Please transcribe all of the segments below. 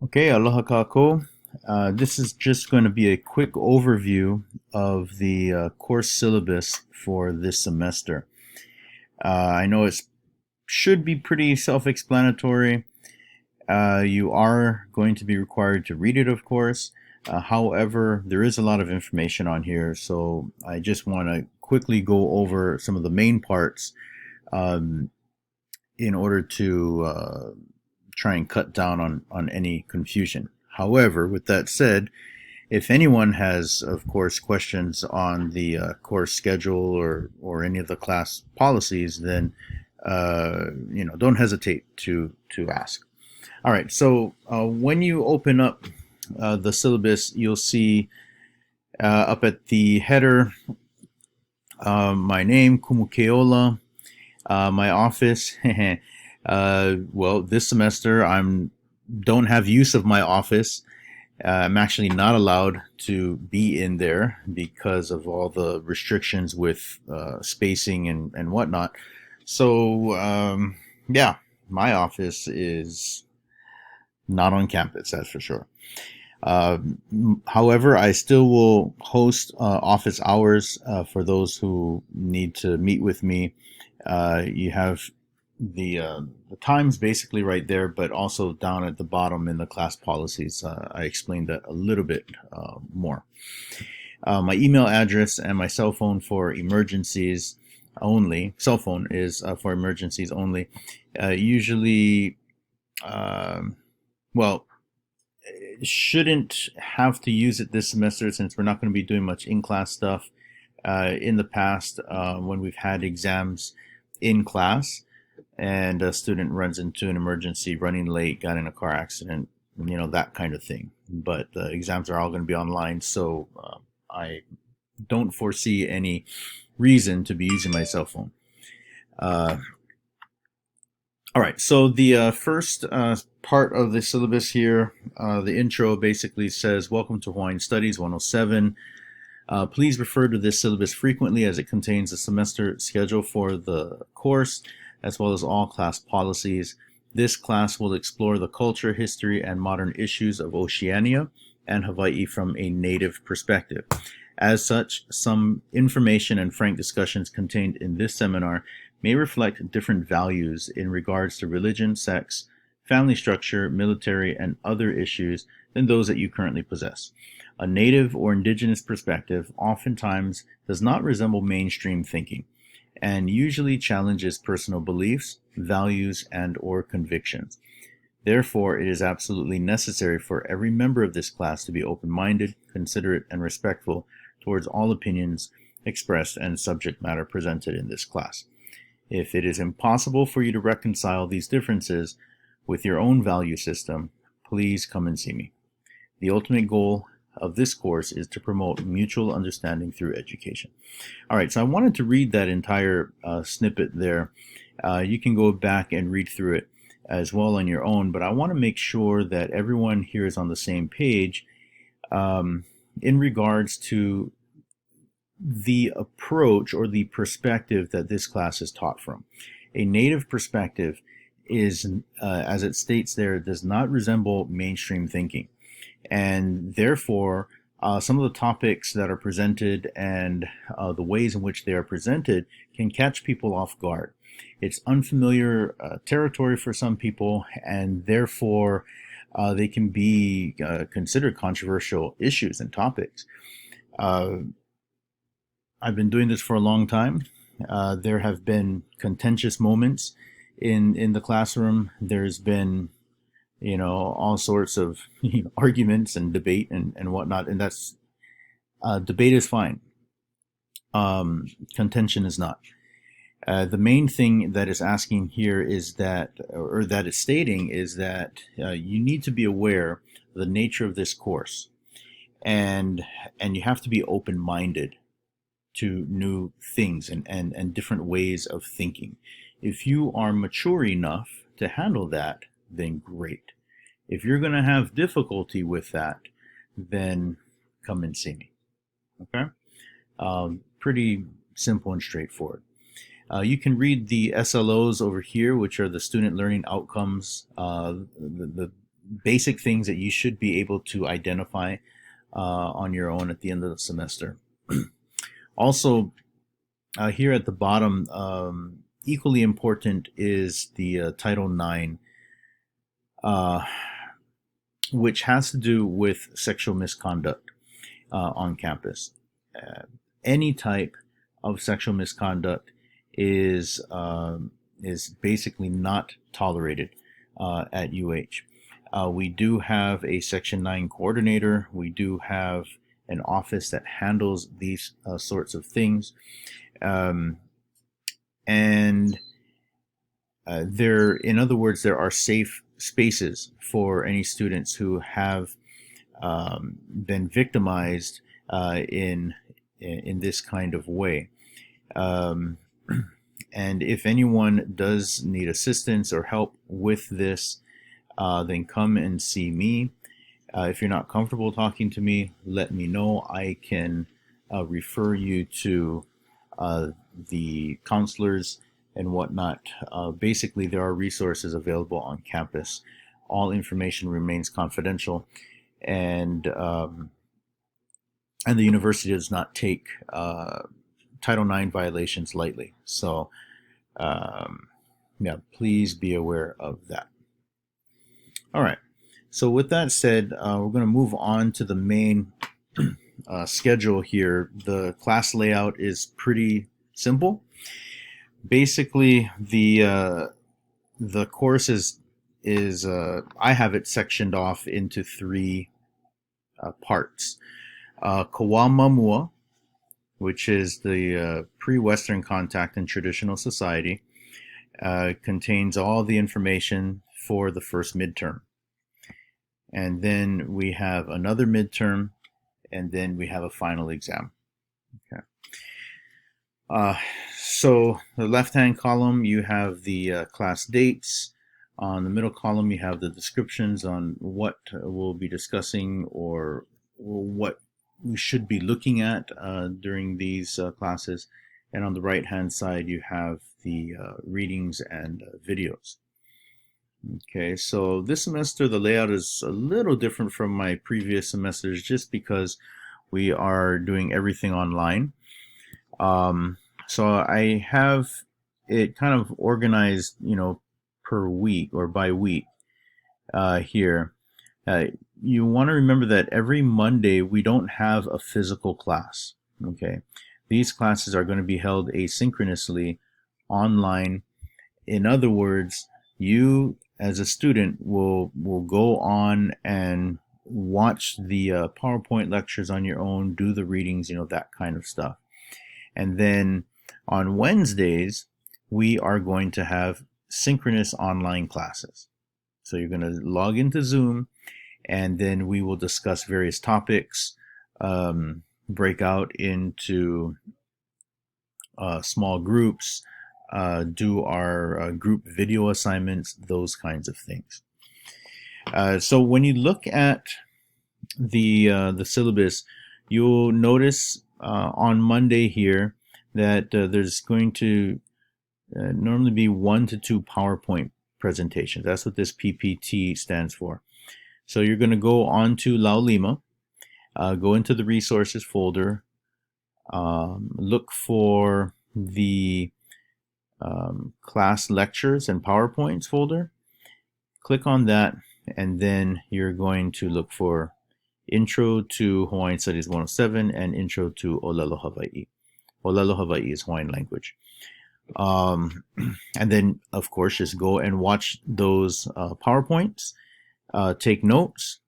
Okay, aloha kako. This is just going to be a quick overview of the course syllabus for this semester. I know it should be pretty self-explanatory. You are going to be required to read it, of course. However, there is a lot of information on here, so I just want to quickly go over some of the main parts um, in order to try and cut down on any confusion. However, with that said, if anyone has, of course, questions on the course schedule or any of the class policies, then don't hesitate to ask. All right. So when you open up the syllabus, you'll see up at the header my name, Kumukeola, my office. Well, this semester I'm don't have use of my office. I'm actually not allowed to be in there because of all the restrictions with spacing and whatnot. So, yeah, my office is not on campus, that's for sure. Uh, However, I still will host office hours for those who need to meet with me. You have the times basically right there, but also down at the bottom in the class policies, I explained that a little bit more. My email address and my cell phone for emergencies only. Cell phone is for emergencies only. Usually, um, well, shouldn't have to use it this semester since we're not going to be doing much in-class stuff. In the past, when we've had exams in class and a student runs into an emergency, running late, got in a car accident, that kind of thing. But the exams are all going to be online, so I don't foresee any reason to be using my cell phone. Uh, all right, so the first part of the syllabus here, the intro basically says, Welcome to Hawaiian Studies 107. Please refer to this syllabus frequently as it contains a semester schedule for the course, as well as all class policies. This class will explore the culture, history, and modern issues of Oceania and Hawaii from a native perspective. As such, some information and frank discussions contained in this seminar may reflect different values in regards to religion, sex, family structure, military, and other issues than those that you currently possess. A native or indigenous perspective oftentimes does not resemble mainstream thinking and usually challenges personal beliefs, values, and or convictions. Therefore, it is absolutely necessary for every member of this class to be open-minded, considerate, and respectful towards all opinions expressed and subject matter presented in this class. If it is impossible for you to reconcile these differences with your own value system, please come and see me. The ultimate goal of this course is to promote mutual understanding through education. All right, so I wanted to read that entire snippet there. You can go back and read through it as well on your own, but I want to make sure that everyone here is on the same page in regards to the approach or the perspective that this class is taught from. A native perspective is, as it states there, does not resemble mainstream thinking. And therefore, some of the topics that are presented and the ways in which they are presented can catch people off guard. It's unfamiliar territory for some people, and therefore they can be considered controversial issues and topics. I've been doing this for a long time. There have been contentious moments in the classroom. There's been, all sorts of arguments and debate and whatnot, and that's debate is fine. Contention is not. The main thing that is asking here is that, or that is stating, is that you need to be aware of the nature of this course, and you have to be open-minded to new things and different ways of thinking. If you are mature enough to handle that, then great. If you're going to have difficulty with that, then come and see me. Okay? Pretty simple and straightforward. You can read the SLOs over here, which are the student learning outcomes. basic things that you should be able to identify on your own at the end of the semester. Also, here at the bottom, equally important is the Title IX, which has to do with sexual misconduct on campus. Any type of sexual misconduct is basically not tolerated at UH. We do have a Section 9 coordinator. We do have an office that handles these sorts of things. And there, in other words, there are safe spaces for any students who have been victimized in this kind of way. And if anyone does need assistance or help with this, then come and see me. If you're not comfortable talking to me, let me know. I can refer you to the counselors and whatnot. Basically, there are resources available on campus. All information remains confidential, and the university does not take Title IX violations lightly. So, yeah, please be aware of that. All right. So with that said, we're going to move on to the main schedule here. The class layout is pretty simple. Basically, the course is I have it sectioned off into three parts. Kawamamua, which is the pre-Western contact in traditional society, contains all the information for the first midterm. And then we have another midterm, and then we have a final exam. Okay. So the left-hand column, you have the class dates. On the middle column, you have the descriptions on what we'll be discussing or what we should be looking at during these classes. And on the right-hand side, you have the readings and videos. Okay, so this semester the layout is a little different from my previous semesters just because we are doing everything online. So I have it kind of organized, per week or by week here. You want to remember that every Monday we don't have a physical class. Okay, these classes are going to be held asynchronously online. In other words, you as a student will go on and watch the PowerPoint lectures on your own, do the readings, that kind of stuff. And then on Wednesdays, we are going to have synchronous online classes. So you're going to log into Zoom, and then we will discuss various topics, break out into small groups, do our group video assignments, those kinds of things. So when you look at the syllabus, you'll notice on Monday here that there's going to normally be 1 to 2 PowerPoint presentations. That's what this PPT stands for. So you're going to go on to Laulima, go into the resources folder, look for the class lectures and PowerPoints folder, click on that, and then you're going to look for Intro to Hawaiian Studies 107 and Intro to Olelo Hawaii. Olelo Hawaii is Hawaiian language. And then, of course, just go and watch those PowerPoints, take notes,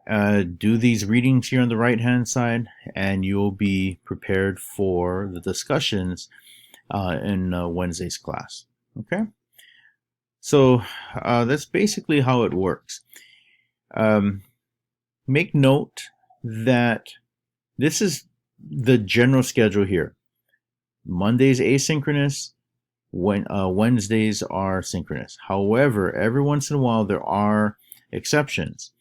do these readings here on the right-hand side, and you'll be prepared for the discussions in Wednesday's class. Okay? So that's basically how it works. Make note that this is the general schedule here. Mondays asynchronous, Wednesdays are synchronous. However, every once in a while there are exceptions.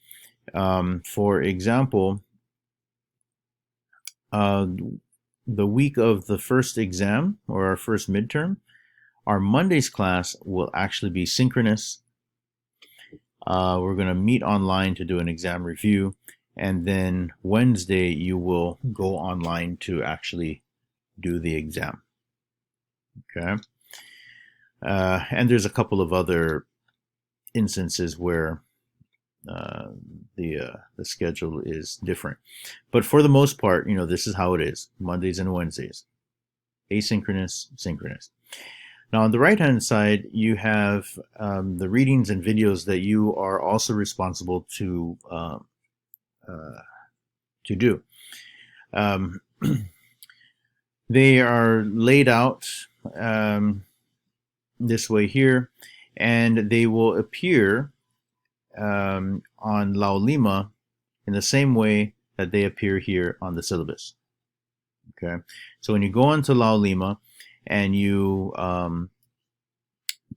For example, the week of the first exam or our first midterm, our Monday's class will actually be synchronous. We're going to meet online to do an exam review, and then Wednesday you will go online to actually do the exam. Okay. And there's a couple of other instances where the schedule is different, but for the most part, this is how it is: Mondays and Wednesdays, asynchronous, synchronous. Now, on the right-hand side, you have the readings and videos that you are also responsible to do. They are laid out this way here, and they will appear on Laulima in the same way that they appear here on the syllabus. Okay, so when you go into Laulima and you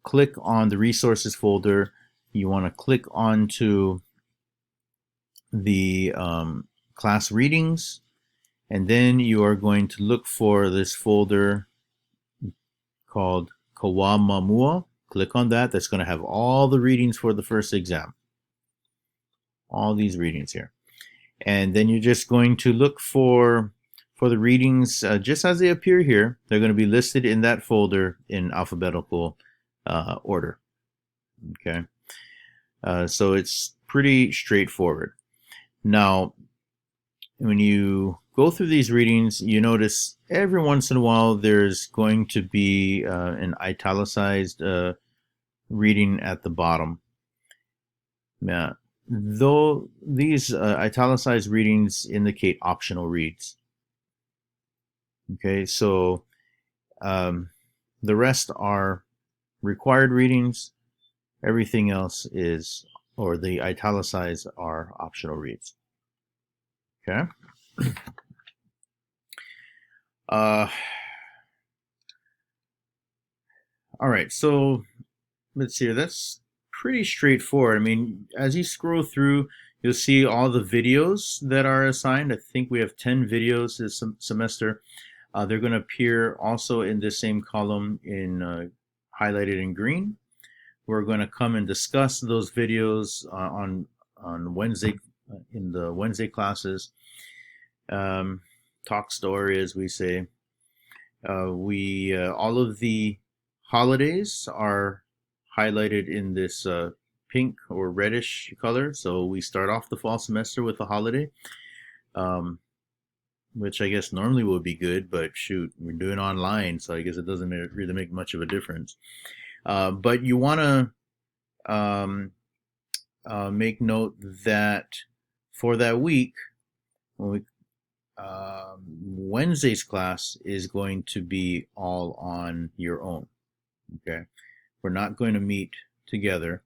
click on the resources folder, you want to click onto the class readings, and then you are going to look for this folder called Kawamamua. Click on that. That's going to have all the readings for the first exam. All these readings here. And then you're just going to look for the readings just as they appear here. They're going to be listed in that folder in alphabetical order. Okay. So it's pretty straightforward. Now, when you go through these readings, you notice every once in a while there's going to be an italicized reading at the bottom. Now, though these italicized readings indicate optional reads. Okay, so the rest are required readings. Everything else is, or the italicized are, optional reads. Okay. All right, so let's see here. That's pretty straightforward. I mean, as you scroll through, you'll see all the videos that are assigned. I think we have 10 videos this semester. They're going to appear also in this same column in highlighted in green. We're going to come and discuss those videos on Wednesday in the Wednesday classes. Talk story, as we say. All of the holidays are highlighted in this pink or reddish color. So we start off the fall semester with a holiday, which I guess normally would be good, but shoot, we're doing online, so I guess it doesn't really make much of a difference. But you want to make note that for that week, when Wednesday's class is going to be all on your own. Okay, we're not going to meet together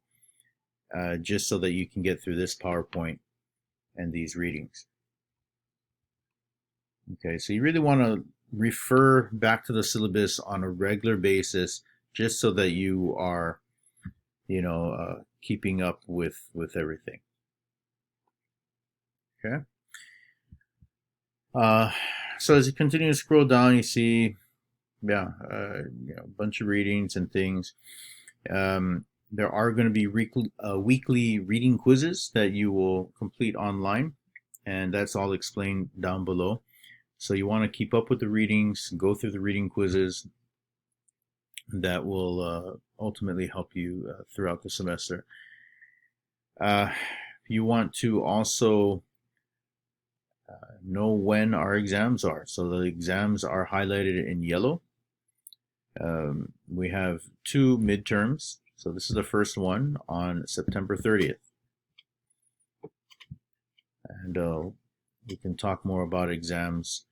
just so that you can get through this PowerPoint and these readings. Okay, so you really want to refer back to the syllabus on a regular basis, just so that you are, keeping up with everything. Okay. So as you continue to scroll down, you see, a bunch of readings and things. There are going to be weekly reading quizzes that you will complete online, and that's all explained down below. So you want to keep up with the readings, go through the reading quizzes. That will ultimately help you throughout the semester. You want to also know when our exams are. So the exams are highlighted in yellow. We have 2 midterms. So this is the first one on September 30th. And we can talk more about exams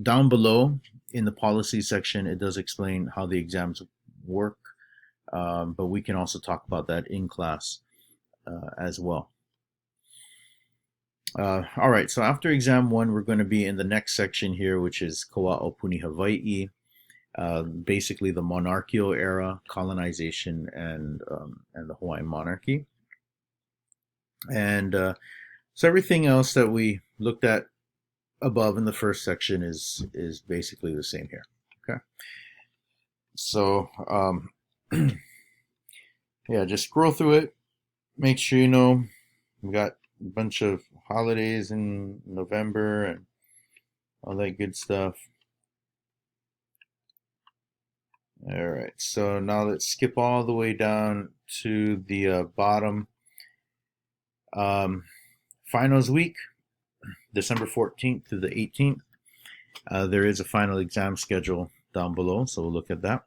down below in the policy section. It does explain how the exams work, but we can also talk about that in class as well. All right, so after exam 1, we're going to be in the next section here, which is Ka'aupuni Hawaii, basically the monarchical era, colonization, and the Hawaiian monarchy. And so everything else that we looked at above in the first section is basically the same here. Okay. So Yeah, just scroll through it. Make sure you know we got a bunch of holidays in November and all that good stuff. All right, so now let's skip all the way down to the bottom. Um, Finals week, December 14th to the 18th. There is a final exam schedule down below, so we'll look at that.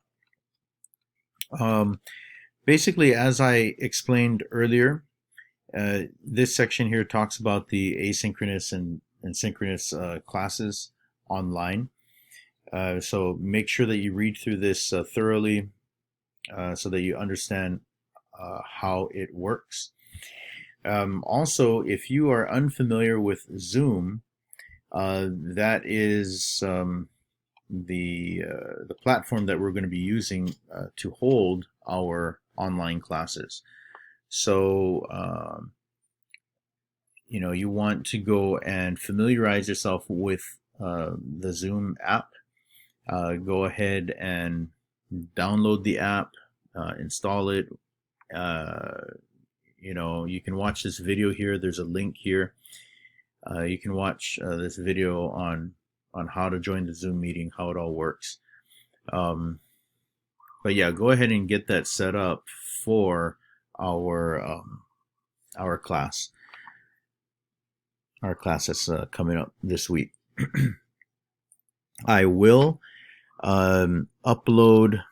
Basically, as I explained earlier, this section here talks about the asynchronous and synchronous classes online. So make sure that you read through this thoroughly so that you understand how it works. Also, if you are unfamiliar with Zoom, that is the platform that we're going to be using to hold our online classes. So you want to go and familiarize yourself with the Zoom app. Go ahead and download the app, install it. You can watch this video here. There's a link here. You can watch this video on how to join the Zoom meeting, how it all works. But yeah, go ahead and get that set up for our class. Our class that's coming up this week. I will upload,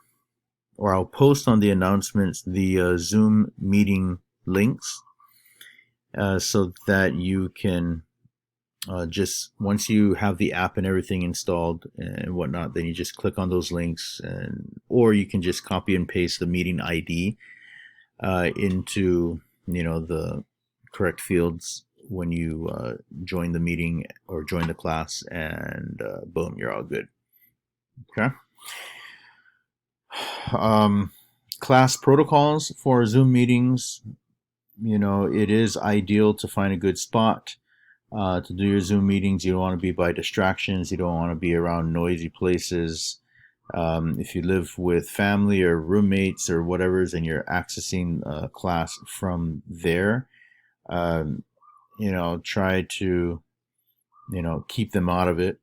or I'll post on the announcements, the Zoom meeting links so that you can just, once you have the app and everything installed and whatnot, then you just click on those links, or you can just copy and paste the meeting ID into the correct fields when you join the meeting or join the class, and boom, you're all good. Okay. Class protocols for Zoom meetings. It is ideal to find a good spot to do your Zoom meetings. You don't want to be by distractions. You don't want to be around noisy places. If you live with family or roommates or whatever, and you're accessing class from there, try to, keep them out of it.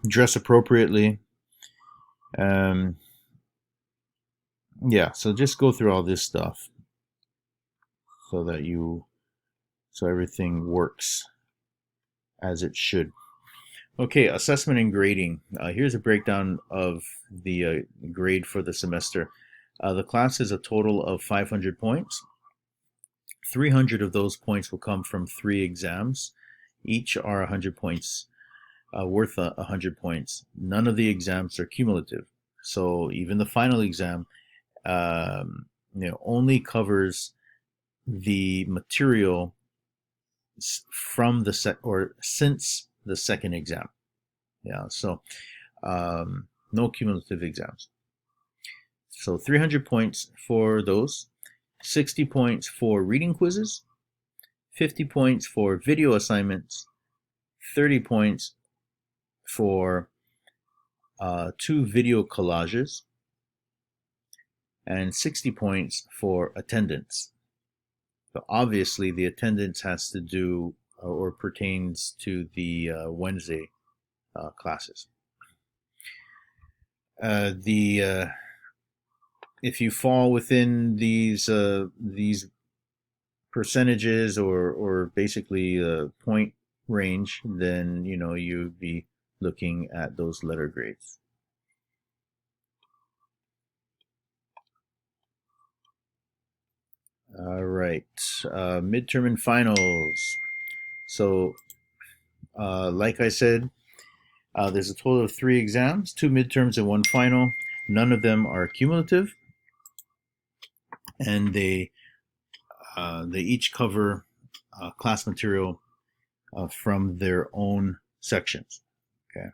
Dress appropriately. Yeah, so just go through all this stuff so that so everything works as it should. Okay, assessment and grading. Here's a breakdown of the grade for the semester. The class is a total of 500 points. 300 of those points will come from 3 exams. Each are 100 points, worth 100 points. None of the exams are cumulative. So even the final exam only covers the material from the since the second exam. Yeah, so no cumulative exams. So 300 points for those, 60 points for reading quizzes, 50 points for video assignments, 30 points for 2 video collages, and 60 points for attendance. So obviously the attendance has to do or pertains to the Wednesday classes. If you fall within these percentages or basically point range, then you'd be looking at those letter grades. All right, midterm and finals. So, like I said, there's a total of 3 exams, 2 midterms and 1 final. None of them are cumulative, and they each cover class material from their own sections. Okay.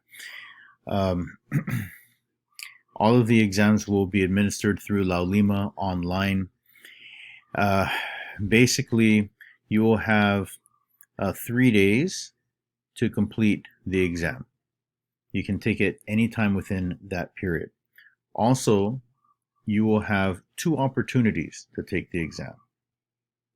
All of the exams will be administered through Laulima online. Basically, you will have 3 days to complete the exam. You can take it anytime within that period. Also, you will have two opportunities to take the exam,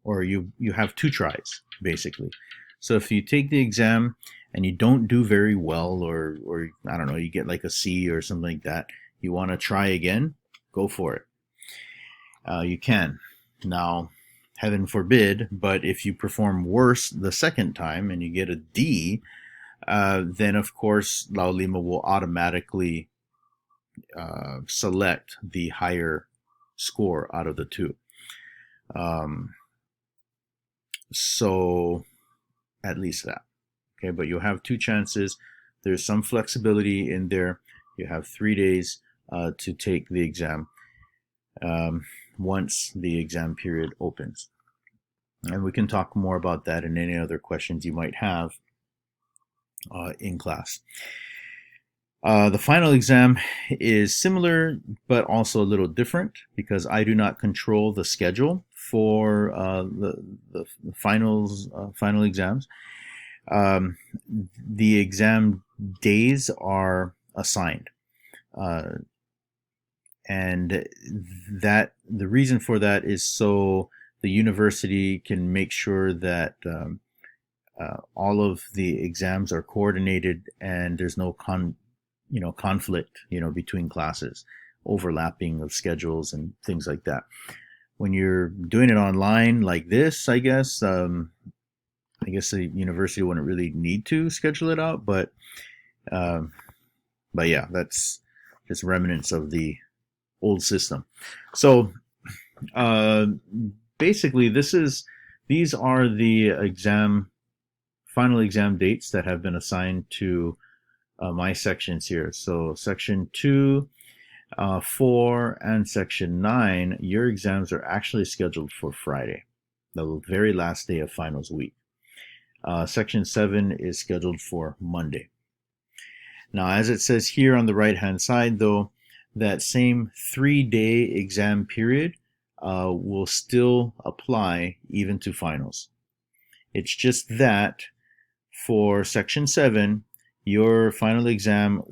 or you have two tries basically. So if you take the exam and you don't do very well, or I don't know, you get like a C or something like that, you want to try again, go for it. You can. Now, heaven forbid, but if you perform worse the second time and you get a D, then of course Lau Lima will automatically select the higher score out of the two. So at least that. Okay, but you'll have two chances. There's some flexibility in there. You have 3 days to take the exam once the exam period opens. And we can talk more about that and any other questions you might have in class. The final exam is similar, but also a little different because I do not control the schedule for the final exams. The exam days are assigned, and that the reason for that is so the university can make sure that all of the exams are coordinated and there's no conflict, between classes, overlapping of schedules and things like that. When you're doing it online like this, I guess the university wouldn't really need to schedule it out, but yeah, that's just remnants of the old system. So basically, these are the final exam dates that have been assigned to my sections here. So section 2, 4, and section 9, your exams are actually scheduled for Friday, the very last day of finals week. Section 7 is scheduled for Monday. Now, as it says here on the right-hand side, though, that same 3-day exam period will still apply even to finals. It's just that for section 7, your final exam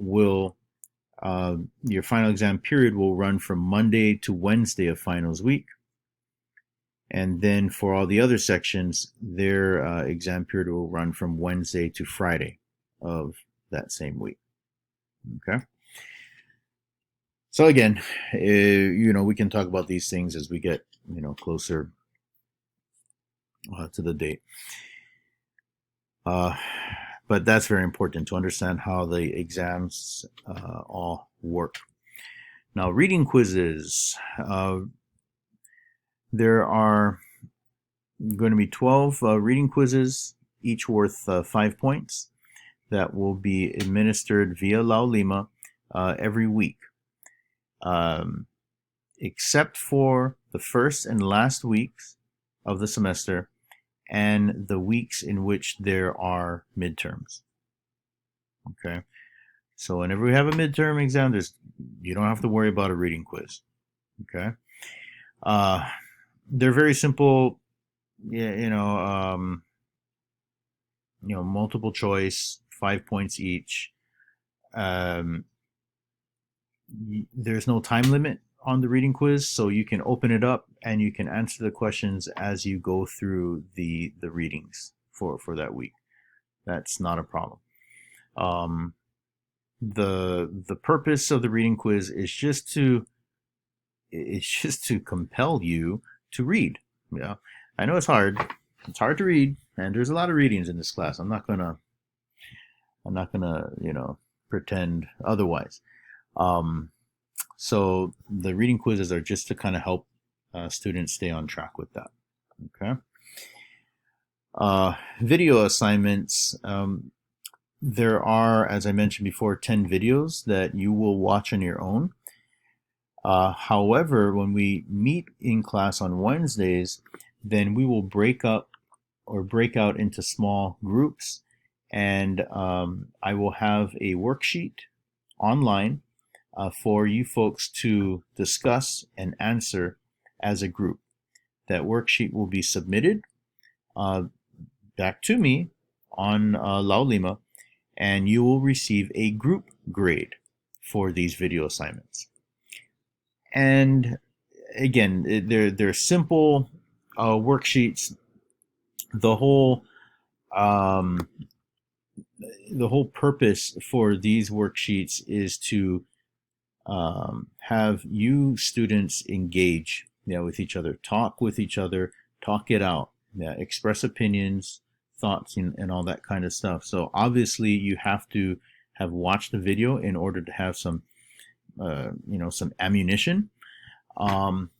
period will run from Monday to Wednesday of finals week. And then for all the other sections, their exam period will run from Wednesday to Friday of that same week. Okay. So again, we can talk about these things as we get, closer to the date. But that's very important to understand how the exams all work. Now, reading quizzes. There are going to be 12 reading quizzes, each worth 5 points, that will be administered via Lau Lima every week, except for the first and last weeks of the semester and the weeks in which there are midterms. Okay, so whenever we have a midterm exam, you don't have to worry about a reading quiz. Okay, they're very simple. Multiple choice, 5 points each. There's no time limit on the reading quiz, so you can open it up and you can answer the questions as you go through the readings for that week. That's not a problem. The purpose of the reading quiz is just to compel you to read. Yeah, I know it's hard. It's hard to read, and there's a lot of readings in this class. I'm not gonna pretend otherwise. So the reading quizzes are just to kind of help students stay on track with that. Okay. Video assignments. There are, as I mentioned before, 10 videos that you will watch on your own. However, when we meet in class on Wednesdays, then we will break out into small groups, and I will have a worksheet online for you folks to discuss and answer as a group. That worksheet will be submitted back to me on Lau Lima, and you will receive a group grade for these video assignments. And again, they're simple worksheets. The whole um, the whole purpose for these worksheets is to have you students engage, with each other, talk with each other, talk it out, express opinions, thoughts, and all that kind of stuff. So obviously, you have to have watched the video in order to have some, some ammunition, um,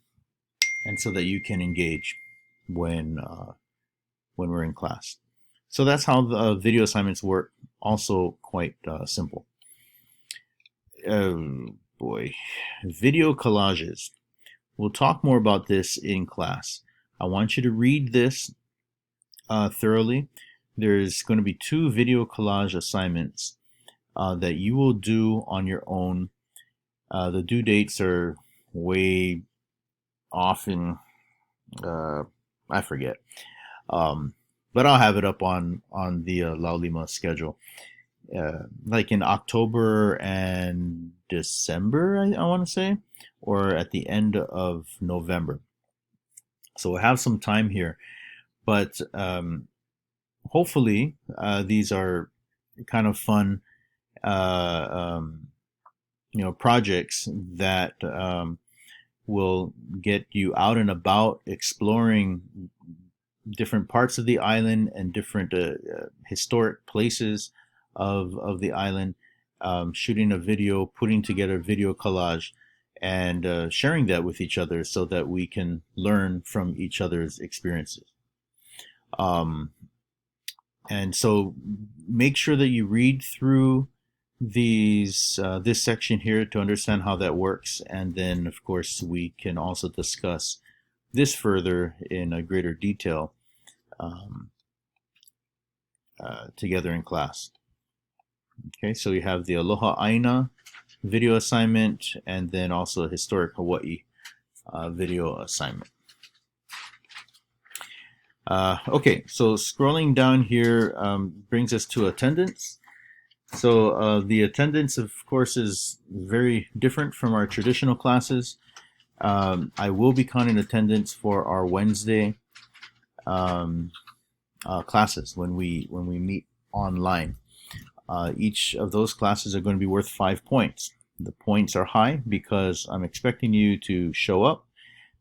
and so that you can engage when we're in class. So that's how the video assignments work. Also quite simple. Oh boy, video collages. We'll talk more about this in class. I want you to read this thoroughly. There's going to be 2 video collage assignments that you will do on your own. The due dates are way off in, I forget. But I'll have it up on the Laulima schedule. Like in October and December, I want to say, or at the end of November. So we'll have some time here, but hopefully these are kind of fun, projects that will get you out and about exploring different parts of the island and different historic places of the island, shooting a video, putting together a video collage, and sharing that with each other so that we can learn from each other's experiences. And so make sure that you read through these this section here to understand how that works, and then of course we can also discuss this further in a greater detail together in class. Okay, so you have the Aloha Aina video assignment, and then also a historic Hawaii video assignment. Okay, so scrolling down here brings us to attendance. So the attendance, of course, is very different from our traditional classes. I will be counting attendance for our Wednesday classes when we meet online. Each of those classes are going to be worth 5 points. The points are high because I'm expecting you to show up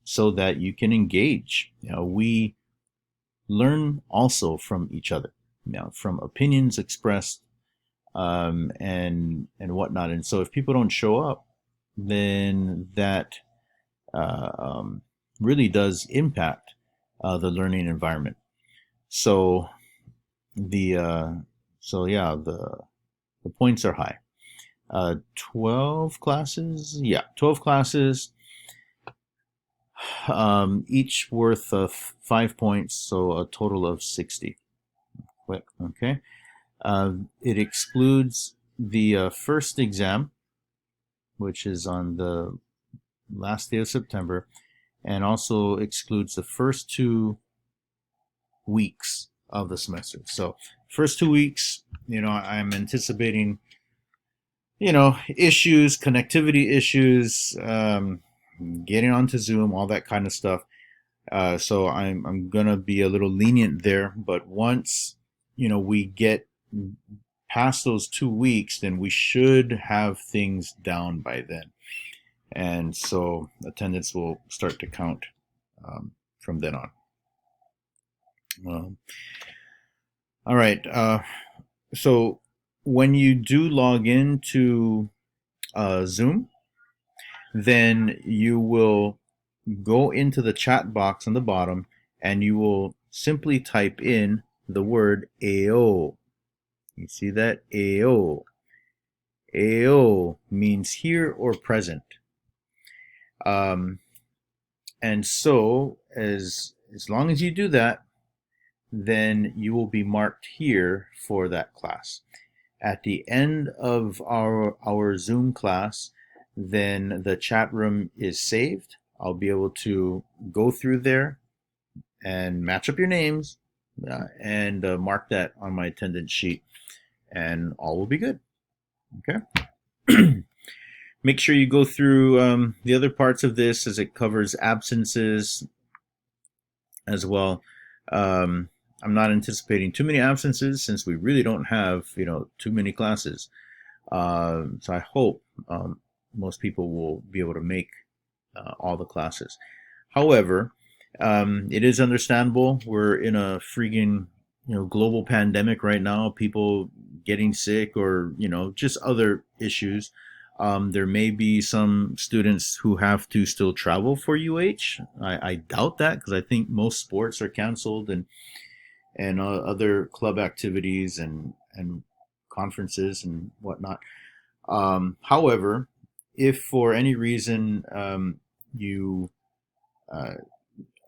so that you can engage. We learn also from each other, from opinions expressed and whatnot. And so if people don't show up, then that really does impact the learning environment. So the points are high. 12 classes, 12 classes, each worth of 5 points, so a total of 60. Click, okay. It excludes the first exam, which is on the last day of September, and also excludes the first 2 weeks of the semester. So first 2 weeks, I'm anticipating, issues, connectivity issues, getting onto Zoom, all that kind of stuff. So I'm gonna be a little lenient there, but once we get past those 2 weeks, then we should have things down by then, and so attendance will start to count from then on. All right. So when you do log into Zoom, then you will go into the chat box on the bottom and you will simply type in the word AO. You see that? AO. AO means here or present. And so as long as you do that, then you will be marked here for that class. At the end of our Zoom class, then the chat room is saved. I'll be able to go through there and match up your names and mark that on my attendance sheet, and all will be good. Okay. Make sure you go through the other parts of this, as it covers absences as well. I'm not anticipating too many absences since we really don't have, too many classes. So I hope most people will be able to make all the classes. However, it is understandable. We're in a freaking global pandemic right now. People getting sick, or just other issues. There may be some students who have to still travel for UH. I doubt that, because I think most sports are canceled, and other club activities and conferences and whatnot. However, if for any reason you uh,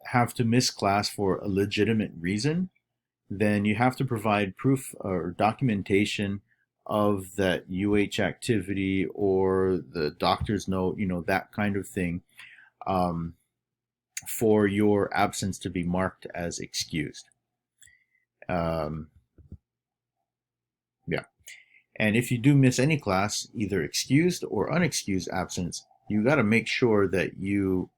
have to miss class for a legitimate reason, then you have to provide proof or documentation of that UH activity, or the doctor's note, that kind of thing, um, for your absence to be marked as excused. Um, yeah. And if you do miss any class, either excused or unexcused absence, you got to make sure that you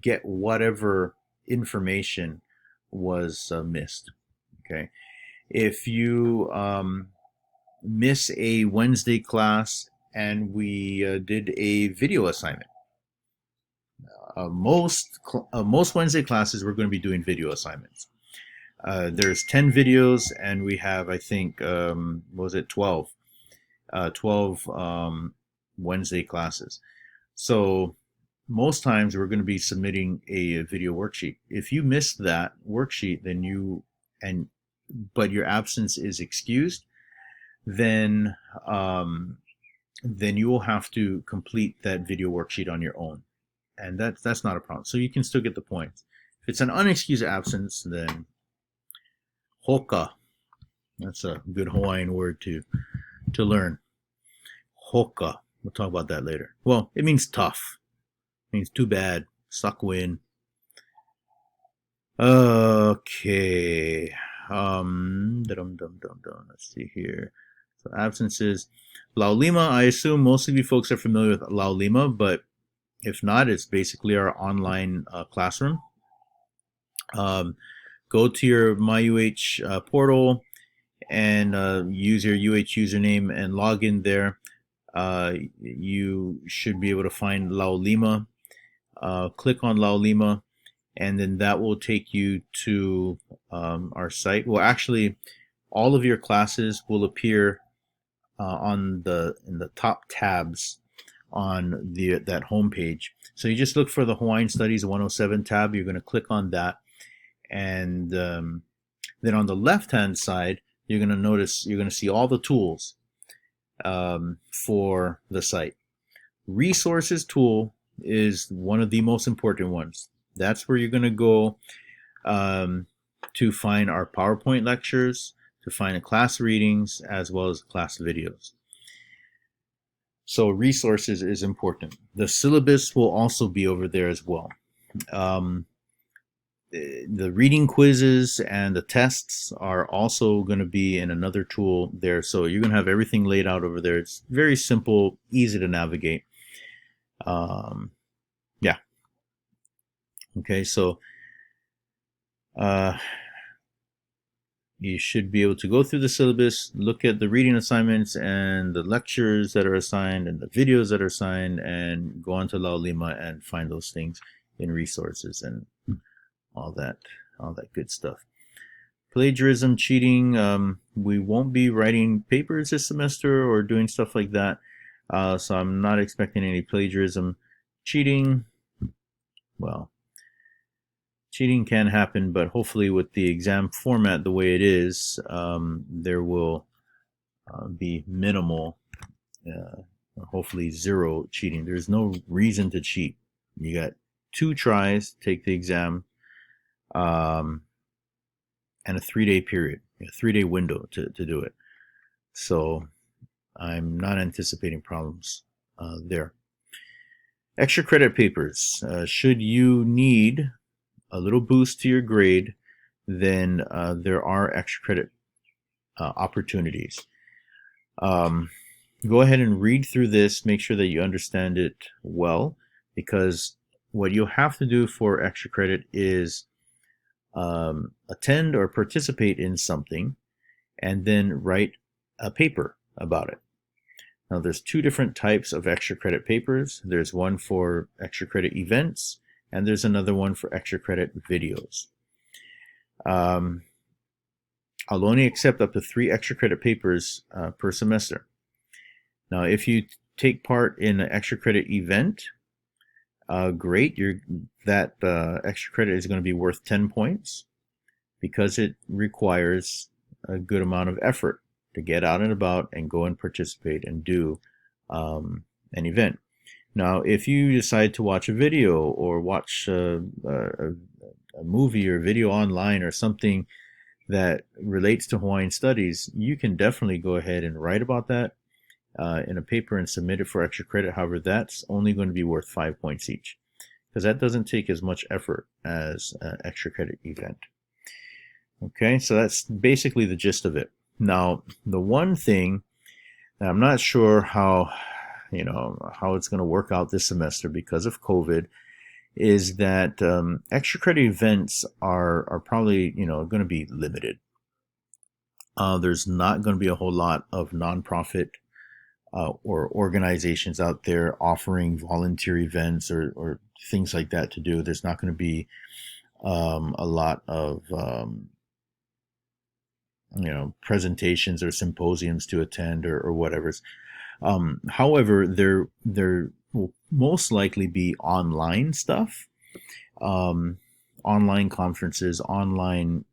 get whatever information was missed. Okay. If you miss a Wednesday class and we did a video assignment, most Wednesday classes we're going to be doing video assignments. There's 10 videos, and we have, I think, what was it, 12 Wednesday classes. So most times we're going to be submitting a video worksheet. If you miss that worksheet, but your absence is excused, then you will have to complete that video worksheet on your own, and that's not a problem. So you can still get the points. If it's an unexcused absence, then hoka. That's a good Hawaiian word to learn. Hoka. We'll talk about that later. Well, it means tough. It means too bad. Suck win. Okay. Let's see here. So absences. Laulima, I assume most of you folks are familiar with Laulima, but if not, it's basically our online classroom. Go to your MyUH portal and use your UH username and log in there. You should be able to find Laulima. Click on Laulima, and then that will take you to our site. Well, actually, all of your classes will appear in the top tabs on that home page. So you just look for the Hawaiian Studies 107 tab. You're going to click on that, and then on the left-hand side, you're going to see all the tools for the site. Resources tool is one of the most important ones. That's where you're going to go to find our PowerPoint lectures, to find the class readings, as well as class videos. So resources is important. The syllabus will also be over there as well. The reading quizzes and the tests are also going to be in another tool there. So you're going to have everything laid out over there. It's very simple, easy to navigate. Yeah. Okay, so you should be able to go through the syllabus, look at the reading assignments and the lectures that are assigned and the videos that are assigned, and go on to Laulima and find those things in resources and all that good stuff. Plagiarism, cheating, we won't be writing papers this semester or doing stuff like that. So I'm not expecting any plagiarism. Cheating, well, cheating can happen, but hopefully with the exam format the way it is, there will be minimal, hopefully zero cheating. There's no reason to cheat. You got 2 tries to take the exam, and a 3-day period, a 3-day window to do it. So I'm not anticipating problems there. Extra credit papers. Should you need a little boost to your grade, then there are extra credit opportunities. go ahead and read through this, make sure that you understand it well, because what you'll have to do for extra credit is attend or participate in something and then write a paper about it. Now, there's two different types of extra credit papers. There's one for extra credit events, and there's another one for extra credit videos. I'll only accept up to 3 extra credit papers per semester. Now, if you take part in an extra credit event, great. That extra credit is going to be worth 10 points because it requires a good amount of effort to get out and about and go and participate and do an event. Now, if you decide to watch a video or watch a movie or video online or something that relates to Hawaiian studies, you can definitely go ahead and write about that in a paper and submit it for extra credit. However, that's only going to be worth 5 points each because that doesn't take as much effort as an extra credit event. Okay, so that's basically the gist of it. Now, the one thing that I'm not sure how it's going to work out this semester because of COVID is that extra credit events are probably going to be limited. There's not going to be a whole lot of nonprofit or organizations out there offering volunteer events or things like that to do. There's not going to be a lot of presentations or symposiums to attend or whatever. However, there will most likely be online stuff, online conferences, online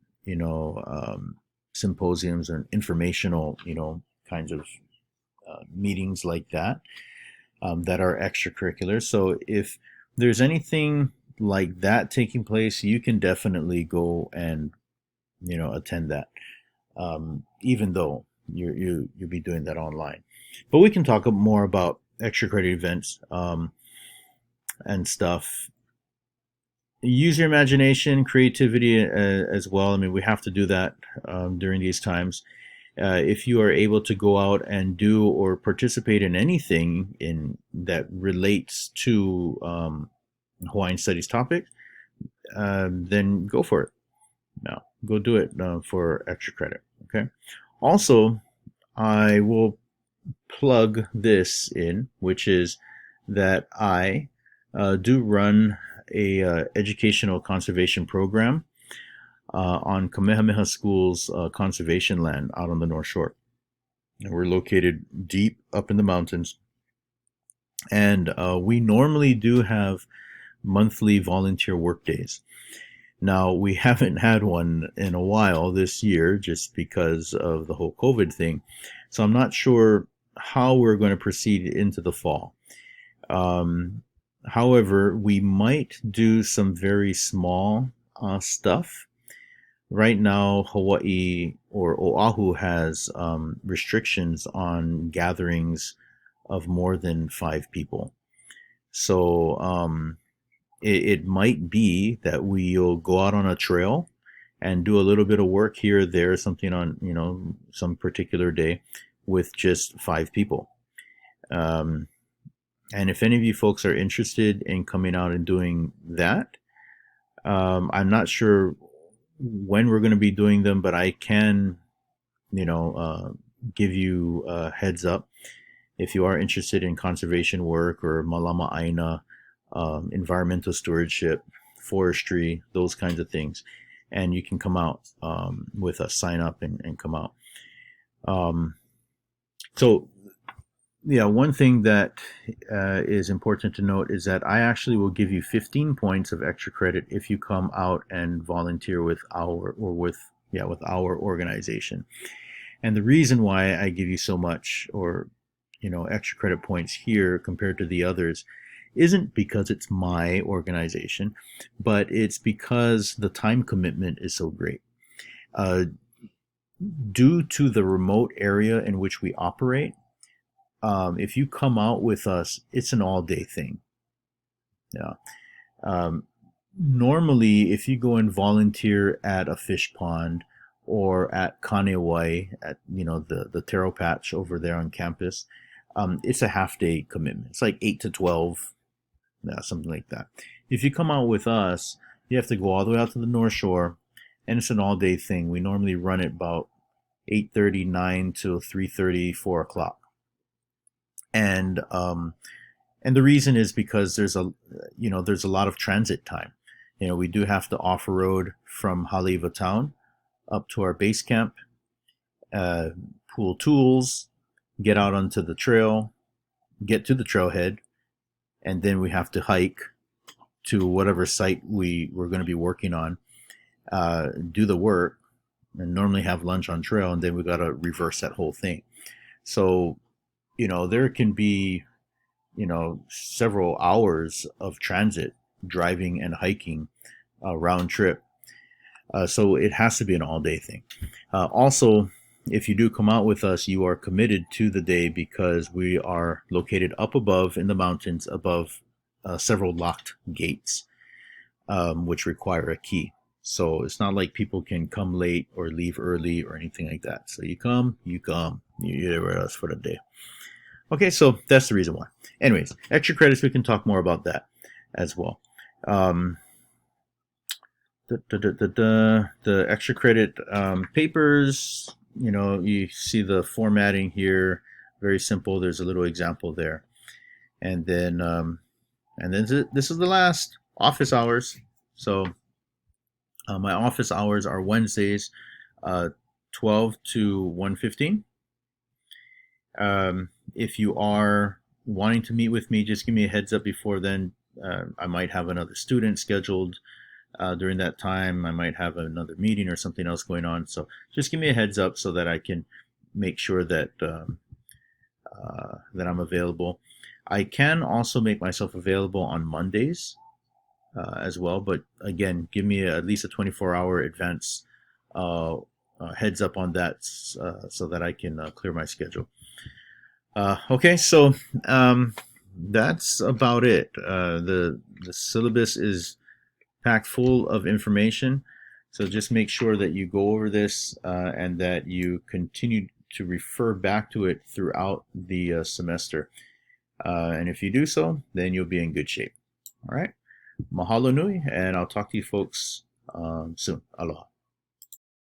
symposiums and informational kinds of meetings like that that are extracurricular. So if there's anything like that taking place, you can definitely go and attend that, even though you'll be doing that online. But we can talk more about extra credit events and stuff. Use your imagination, creativity as well. I mean, we have to do that during these times. If you are able to go out and do or participate in anything that relates to Hawaiian studies topic, then go for it. Now, go do it for extra credit. Okay. Also, I will plug this in, which is that I do run a educational conservation program on Kamehameha School's conservation land out on the North Shore. And we're located deep up in the mountains. And we normally do have monthly volunteer work days. Now, we haven't had one in a while this year just because of the whole COVID thing. So I'm not sure how we're going to proceed into the fall. However, we might do some very small stuff. Right now, Hawaii or Oahu has restrictions on gatherings of more than 5 people. So it might be that we'll go out on a trail and do a little bit of work here or there, something on, some particular day with just 5 people. And if any of you folks are interested in coming out and doing that, I'm not sure when we're going to be doing them, but I can, give you a heads up if you are interested in conservation work or malama aina, environmental stewardship, forestry, those kinds of things. And you can come out with us, sign up and come out. So, one thing that is important to note is that I actually will give you 15 points of extra credit if you come out and volunteer with our organization. And the reason why I give you so much extra credit points here compared to the others isn't because it's my organization, but it's because the time commitment is so great. Due to the remote area in which we operate, if you come out with us, it's an all-day thing. Normally, if you go and volunteer at a fish pond or at Kanewai, at the taro patch over there on campus, it's a half day commitment. It's like 8 to 12, something like that. If you come out with us, you have to go all the way out to the North Shore, and it's an all day thing. We normally run it about 8:30, 9 to 3:30, 4 o'clock. And and the reason is because there's a lot of transit time. We do have to off road from Haleiwa town up to our base camp, uh, pull tools, get out onto the trail, get to the trailhead, and then we have to hike to whatever site we're going to be working on, do the work, and normally have lunch on trail, and then we got to reverse that whole thing. So, there can be, several hours of transit, driving and hiking, round trip. So it has to be an all day thing. Also, if you do come out with us, you are committed to the day because we are located up above in the mountains above several locked gates, which require a key. So it's not like people can come late or leave early or anything like that. So you come, you're with us for the day. Okay, so that's the reason why. Anyways, extra credits, we can talk more about that as well. The extra credit papers, you see the formatting here, very simple. There's a little example there. And then this is the last, office hours. So my office hours are Wednesdays, 12 to 1:15. If you are wanting to meet with me, just give me a heads up before then. I might have another student scheduled during that time. I might have another meeting or something else going on. So just give me a heads up so that I can make sure that that I'm available. I can also make myself available on Mondays as well, but again, give me at least a 24-hour advance heads up on that so that I can clear my schedule. Okay, so that's about it. The syllabus is packed full of information, so just make sure that you go over this and that you continue to refer back to it throughout the semester. And if you do so, then you'll be in good shape. All right. Mahalo nui, and I'll talk to you folks soon. Aloha.